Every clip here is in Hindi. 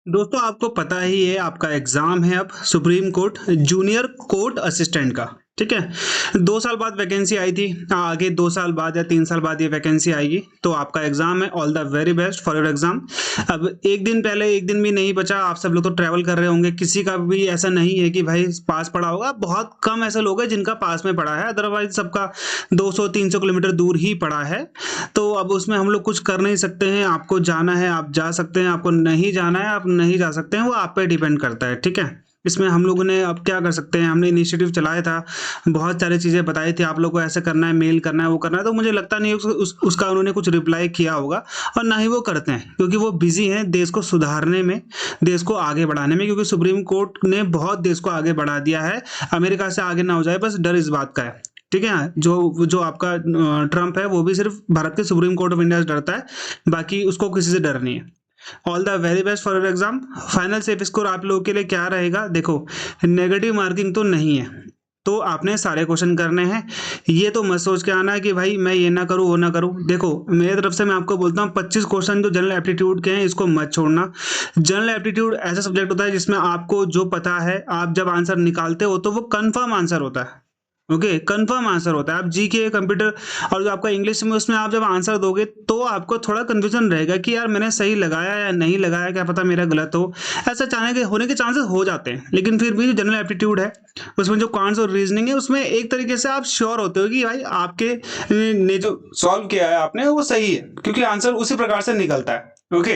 दोस्तों आपको पता ही है आपका एग्जाम है अब supreme court junior court assistant का। ठीक है, 2 साल बाद वैकेंसी आई थी। आगे 2 साल बाद या 3 साल बाद ये वैकेंसी आएगी। तो आपका एग्जाम है, all the very best for your exam. अब एक दिन पहले, एक दिन भी नहीं बचा, आप सब लोग तो ट्रैवल कर रहे होंगे। किसी का भी ऐसा नहीं है कि भाई पास पड़ा होगा। बहुत कम ऐसे लोग हैं जिनका पास में पड़ा है, अदरवाइज सबका 200-300 किलोमीटर दूर ही पड़ा है। तो अब उसमें हम लोग कुछ कर नहीं सकते हैं। आपको जाना है आप जा सकते हैं, आपको नहीं जाना है आप नहीं जा सकते हैं, वो आप पे डिपेंड करता है। ठीक है, इसमें हम लोगों ने अब क्या कर सकते हैं, हमने इनिशिएटिव चलाया था, बहुत सारी चीज़ें बताई थी आप लोग को, ऐसे करना है, मेल करना है, वो करना है। तो मुझे लगता नहीं है उसका उन्होंने कुछ रिप्लाई किया होगा, और ना ही वो करते हैं, क्योंकि वो बिजी हैं देश को सुधारने में, देश को आगे बढ़ाने में। क्योंकि सुप्रीम कोर्ट ने बहुत देश को आगे बढ़ा दिया है। अमेरिका से आगे ना हो जाए, बस डर इस बात का है। ठीक है, जो जो आपका ट्रम्प है वो भी सिर्फ भारत के सुप्रीम कोर्ट ऑफ इंडिया से डरता है, बाकी उसको किसी से डर नहीं है। All the very best for your exam. Final safe score आप लोगों के लिए क्या रहेगा, देखो नेगेटिव मार्किंग तो नहीं है, तो आपने सारे क्वेश्चन करने हैं। ये तो मत सोच के आना है कि भाई मैं ये ना करूँ वो ना करूँ। देखो मेरी तरफ से मैं आपको बोलता हूँ 25 क्वेश्चन जो जनरल एप्टीट्यूड के हैं इसको मत छोड़ना। जनरल एप्टीट्यूड ऐसा सब्जेक्ट होता है जिसमें आपको जो पता है, आप जब आंसर निकालते हो तो वो कंफर्म आंसर होता है। ओके, कंफर्म आंसर होता है। आप जीके, कंप्यूटर और जो आपका इंग्लिश में, उसमें आप जब आंसर दोगे तो आपको थोड़ा कंफ्यूजन रहेगा कि यार मैंने सही लगाया या नहीं लगाया, क्या पता मेरा गलत हो। ऐसा चाहने के होने के चांसेस हो जाते हैं, लेकिन फिर भी जो जनरल एप्टीट्यूड है उसमें जो कॉन्स और रीजनिंग है, उसमें एक तरीके से आप श्योर होते हो कि भाई आपके ने जो सॉल्व किया है आपने वो सही है, क्योंकि आंसर उसी प्रकार से निकलता है। ओके,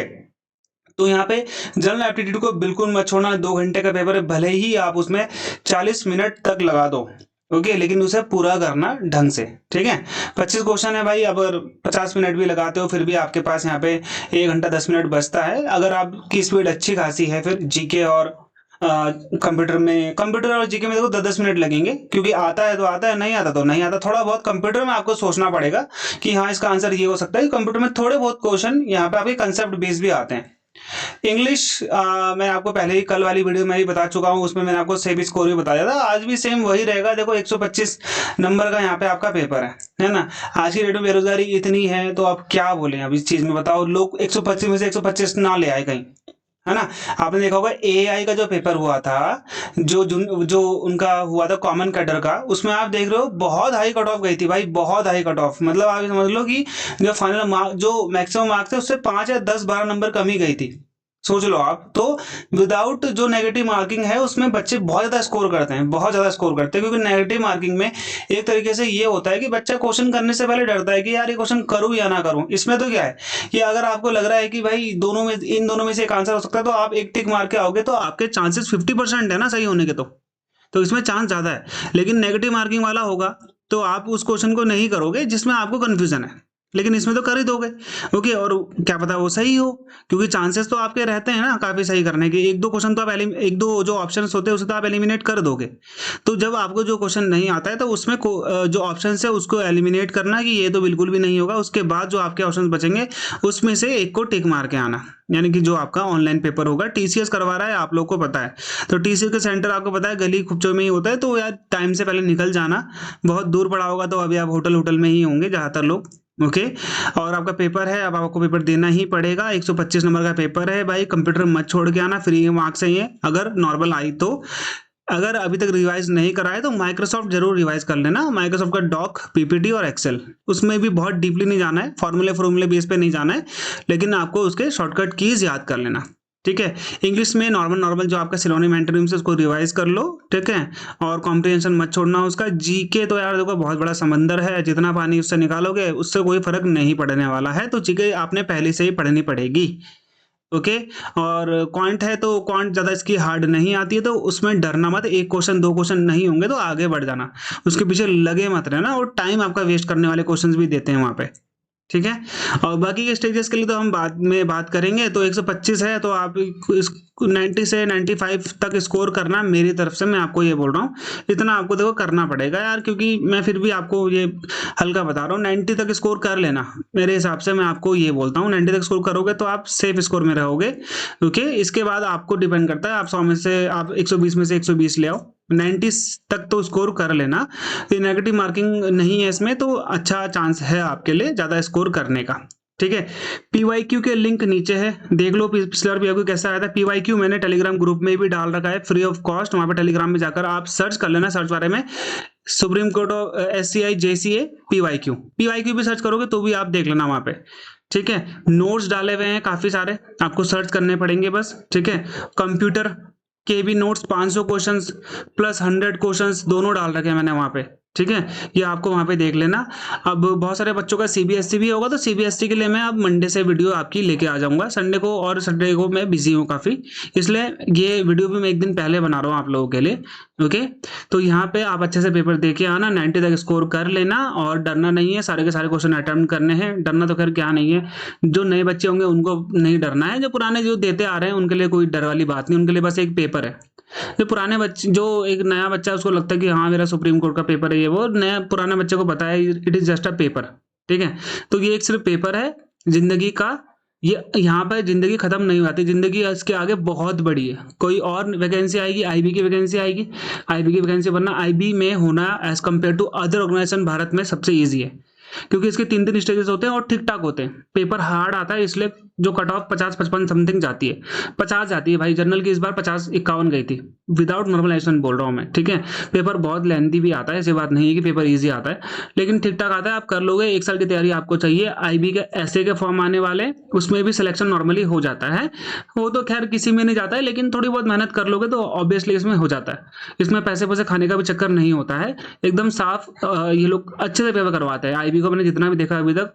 तो यहाँ पे जनरल एप्टीट्यूड को बिल्कुल मत छोड़ना। 2 घंटे का पेपर है, भले ही आप उसमें 40 मिनट तक लगा दो, ओके, लेकिन उसे पूरा करना ढंग से। ठीक है, 25 क्वेश्चन है भाई, अगर 50 मिनट भी लगाते हो फिर भी आपके पास यहाँ पे 1 घंटा 10 मिनट बचता है। अगर आपकी स्पीड अच्छी खासी है, फिर जीके और कंप्यूटर और जीके में देखो 10-10 मिनट लगेंगे, क्योंकि आता है तो आता है, नहीं आता तो नहीं आता। थोड़ा बहुत कंप्यूटर में आपको सोचना पड़ेगा कि हाँ इसका आंसर ये हो सकता है। कंप्यूटर में थोड़े बहुत क्वेश्चन यहाँ पे आपके कंसेप्ट बेस भी आते हैं। इंग्लिश मैं आपको पहले ही कल वाली वीडियो में ही बता चुका हूँ, उसमें मैंने आपको सेम स्कोर भी बताया था। आज भी सेम वही रहेगा। देखो 125 नंबर का यहाँ पे आपका पेपर है ना। आज की डेट में बेरोजगारी इतनी है तो आप क्या बोले अब इस चीज में, बताओ। लोग 125 में से 125 ना ले आए कहीं, है ना। आपने देखा होगा एआई का जो पेपर हुआ था, जो उनका हुआ था कॉमन कैडर का, उसमें आप देख रहे हो बहुत हाई कट ऑफ गई थी भाई, बहुत हाई कट ऑफ। मतलब आप समझ लो कि जो फाइनल मार्क, जो मैक्सिमम मार्क्स थे उससे 5 या 10-12 नंबर कम ही गई थी। सोच लो आप तो। विदाउट जो नेगेटिव मार्किंग है उसमें बच्चे बहुत ज्यादा स्कोर करते हैं, बहुत ज्यादा स्कोर करते हैं। क्योंकि नेगेटिव मार्किंग में एक तरीके से ये होता है कि बच्चा क्वेश्चन करने से पहले डरता है कि यार ये क्वेश्चन करूं या ना करूं। इसमें तो क्या है कि अगर आपको लग रहा है कि भाई दोनों में, इन दोनों में से एक आंसर हो सकता है, तो आप एक टिक मार के आओगे तो आपके चांसेस 50% है ना सही होने के। तो इसमें चांस ज्यादा है। लेकिन नेगेटिव मार्किंग वाला होगा तो आप उस क्वेश्चन को नहीं करोगे जिसमें आपको कंफ्यूजन है, लेकिन इसमें तो कर ही दोगे। ओके, और क्या पता वो सही हो, क्योंकि चांसेस तो आपके रहते हैं ना काफी सही करने के। एक दो क्वेश्चन तो आप एक दो जो ऑप्शंस होते हैं उसे तो आप एलिमिनेट कर दोगे। तो जब आपको जो क्वेश्चन नहीं आता है तो उसमें जो ऑप्शन है उसको एलिमिनेट करना कि ये तो बिल्कुल भी नहीं होगा। उसके बाद जो आपके ऑप्शन बचेंगे उसमें से एक को टिक मार के आना। यानी कि जो आपका ऑनलाइन पेपर होगा, टीसीएस करवा रहा है आप लोग को पता है, तो टीसीएस के सेंटर आपको पता है गली खुपचो में ही होता है। तो यार टाइम से पहले निकल जाना। बहुत दूर पड़ा होगा तो अभी आप होटल में ही होंगे ज्यादातर लोग। ओके, और आपका पेपर है, अब आपको पेपर देना ही पड़ेगा। 125 नंबर का पेपर है भाई, कंप्यूटर मत छोड़ के आना, फ्री मार्क्स है ये अगर नॉर्मल आई तो। अगर अभी तक रिवाइज नहीं करा है तो माइक्रोसॉफ्ट जरूर रिवाइज कर लेना। माइक्रोसॉफ्ट का डॉक, पीपीटी और एक्सेल, उसमें भी बहुत डीपली नहीं जाना है, फॉर्मूले बेस पे नहीं जाना है, लेकिन आपको उसके शॉर्टकट कीज याद कर लेना। ठीक है, इंग्लिश में नॉर्मल जो आपका सिनोनिम एंटोनिम से उसको रिवाइज कर लो। ठीक है, और कॉम्प्रिहेंशन मत छोड़ना उसका। जीके तो यार देखो बहुत बड़ा समंदर है, जितना पानी उससे निकालोगे उससे कोई फर्क नहीं पड़ने वाला है। तो जीके आपने पहले से ही पढ़नी पड़ेगी। ओके, और क्वांट है तो क्वांट ज्यादा इसकी हार्ड नहीं आती है, तो उसमें डरना मत। एक क्वेश्चन दो क्वेश्चन नहीं होंगे तो आगे बढ़ जाना, उसके पीछे लगे मत रहना, और टाइम आपका वेस्ट करने वाले क्वेश्चंस भी देते हैं वहां पे। ठीक है, और बाकी के स्टेजेस के लिए तो हम बाद में बात करेंगे। तो 125 है तो आप इस 90 से 95 तक स्कोर करना। मेरी तरफ से मैं आपको ये बोल रहा हूँ, इतना आपको देखो करना पड़ेगा यार, क्योंकि मैं फिर भी आपको ये हल्का बता रहा हूँ। 90 तक स्कोर कर लेना मेरे हिसाब से, मैं आपको ये बोलता हूँ 90 तक स्कोर करोगे तो आप सेफ स्कोर में रहोगे। ओके, इसके बाद आपको डिपेंड करता है, आप 100 में से आप 120 में से 120 ले आओ। 90 तक तो स्कोर कर लेना। ये नेगेटिव मार्किंग नहीं है इसमें, तो अच्छा चांस है आपके लिए ज्यादा स्कोर करने का। ठीक है। PYQ के लिंक नीचे है, देख लो पिछला PYQ कैसा आया था। PYQ मैंने टेलीग्राम ग्रुप में भी डाल रखा है फ्री ऑफ कॉस्ट, वहां पे टेलीग्राम में जाकर आप सर्च कर लेना, सर्च बारे में supreme court of SCI JCA PYQ भी सर्च करोगे तो भी आप देख लेना वहां पे, ठीक है। नोट्स डाले हुए हैं काफी सारे, आपको सर्च करने पड़ेंगे बस, ठीक है। कंप्यूटर के भी नोट्स 500 क्वेश्चंस प्लस 100 क्वेश्चंस दोनों डाल रखे हैं मैंने वहां पे, ठीक है। ये आपको वहां पे देख लेना। अब बहुत सारे बच्चों का CBSE भी होगा, तो CBSE के लिए मैं अब मंडे से वीडियो आपकी लेके आ जाऊंगा। संडे को और सैटरडे को मैं बिजी हूँ काफी, इसलिए ये वीडियो भी मैं एक दिन पहले बना रहा हूँ आप लोगों के लिए, ओके। तो यहाँ पे आप अच्छे से पेपर दे के आना, 90 तक स्कोर कर लेना और डरना नहीं है, सारे के सारे क्वेश्चन अटेम्प्ट करने हैं। डरना तो खैर क्या नहीं है, जो नए बच्चे होंगे उनको नहीं डरना है, जो पुराने जो देते आ रहे हैं उनके लिए कोई डर वाली बात नहीं, उनके लिए बस एक पेपर है। जो पुराने बच्चे, जो एक नया बच्चा उसको लगता है कि हाँ मेरा सुप्रीम कोर्ट का पेपर है, ये वो नया पुराने बच्चे को पता है it is just a paper, ठीक है। तो ये एक सिर्फ पेपर है जिंदगी का, ये यहाँ पर जिंदगी खत्म नहीं होती, जिंदगी इसके आगे बहुत बड़ी है। कोई और वैकेंसी आएगी, IB की वैकेंसी आएगी, IB की वैकेंसी बनना IB में होना as compare to other organisation Bharat में सबसे ईजी है, क्योंकि इसके 3 स्टेजेस होते हैं और ठीक ठाक होते हैं। पेपर हार्ड आता है इसलिए जो कट ऑफ 50-55 समथिंग जाती है, 50 जाती है भाई। जनरल की इस बार 50-51 गई थी, विदाउट नॉर्मलाइजेशन बोल रहा हूँ मैं, ठीक है। पेपर बहुत लेंथी भी आता है, ऐसी बात नहीं है कि पेपर ईजी आता है, लेकिन ठीक ठाक आता है, आप कर लोगे। 1 साल की तैयारी आपको चाहिए। IB के ऐसे के फॉर्म आने वाले, उसमें भी सिलेक्शन नॉर्मली हो जाता है, वो तो खैर किसी में नहीं जाता है, लेकिन थोड़ी बहुत मेहनत कर लोगे तो ऑब्वियसली इसमें हो जाता है। इसमें पैसे खाने का भी चक्कर नहीं होता है, एकदम साफ ये लोग अच्छे से पेपर करवाते हैं। IB को मैंने जितना भी देखा अभी तक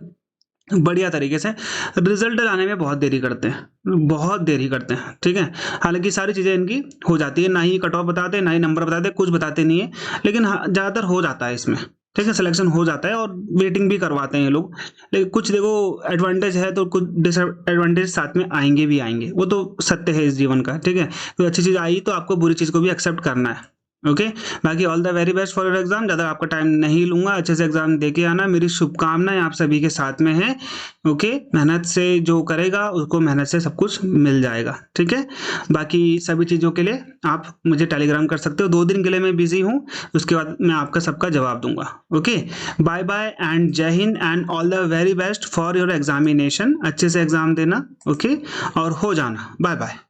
बढ़िया तरीके से, रिजल्ट लाने में बहुत देरी करते हैं, बहुत देरी करते हैं, ठीक है। हालांकि सारी चीज़ें इनकी हो जाती है, ना ही कट ऑफ बताते, ना ही नंबर बताते, कुछ बताते नहीं है, लेकिन ज़्यादातर हो जाता है इसमें, ठीक है। सिलेक्शन हो जाता है और वेटिंग भी करवाते हैं ये लोग। लेकिन कुछ देखो एडवांटेज है तो कुछ डिसएडवांटेज साथ में आएंगे भी आएंगे, वो तो सत्य है इस जीवन का, ठीक है। तो अच्छी चीज़ आई तो आपको बुरी चीज़ को भी एक्सेप्ट करना है, ओके। बाकी all the very best for your exam. ज़्यादा आपका टाइम नहीं लूंगा, अच्छे से एग्जाम दे के आना। मेरी शुभकामनाएं आप सभी के साथ में है, ओके। मेहनत से जो करेगा उसको मेहनत से सब कुछ मिल जाएगा, ठीक है। बाकी सभी चीज़ों के लिए आप मुझे टेलीग्राम कर सकते हो। 2 दिन के लिए मैं बिजी हूँ, उसके बाद मैं आपका सबका जवाब दूंगा, ओके। बाय बाय एंड जय हिंद and all the very best for your examination. अच्छे से एग्जाम देना, ओके, और हो जाना। Bye bye.